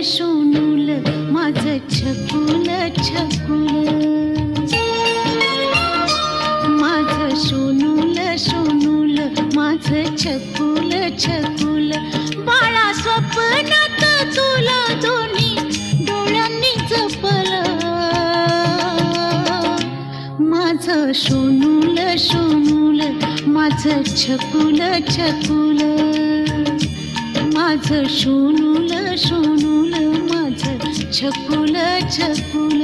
शोनूल माझं छकुल छकुल, माझं शोनूल शोनूल माझं छकुल छकुल. बाळा स्वप्नात तुला दोन्ही डोळ्यांनी जपलं, माझं शोनूल शोनूल माझं छकुल छकुल, माझं शोनूल शोनूल माझं छकुल छकुल.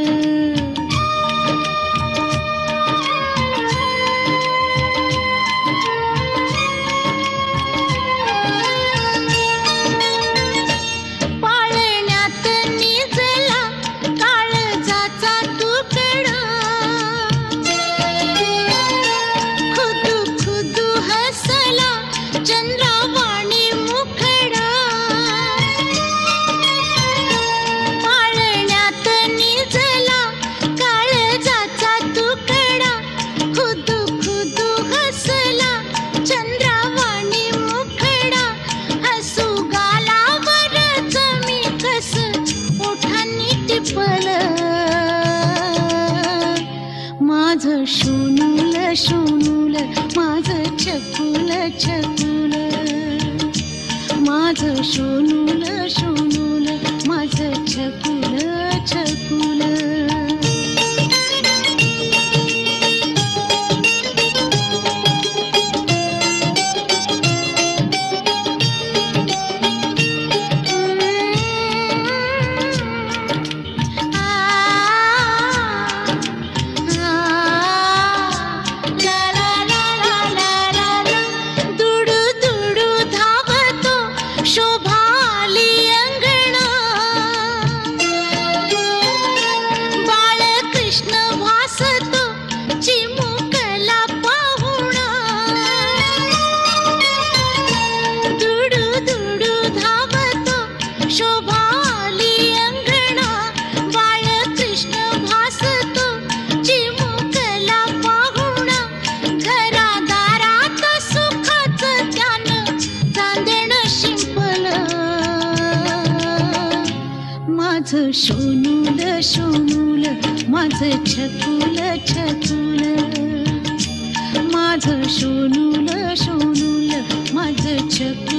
पाळण्यात निजला काळजाचा तुकडा, खुदू खुदू हसला चंद्रावाणी मुखडा. पाळण्यात निजला काळजाचा तुकडा, खुदू खुदू हसला चंद्रावाणी मुखडा. हसू गालावरच मी कस ओठांनी टिपलं, माझं शोनूल शोनूल माझं छकुल छकुल, माझं शोनूल शोनूल माझं छकुल छकुल. माझं शोनूल शोनूल माझं छकुल छकुल, माझं शोनूल शोनूल माझं छकुल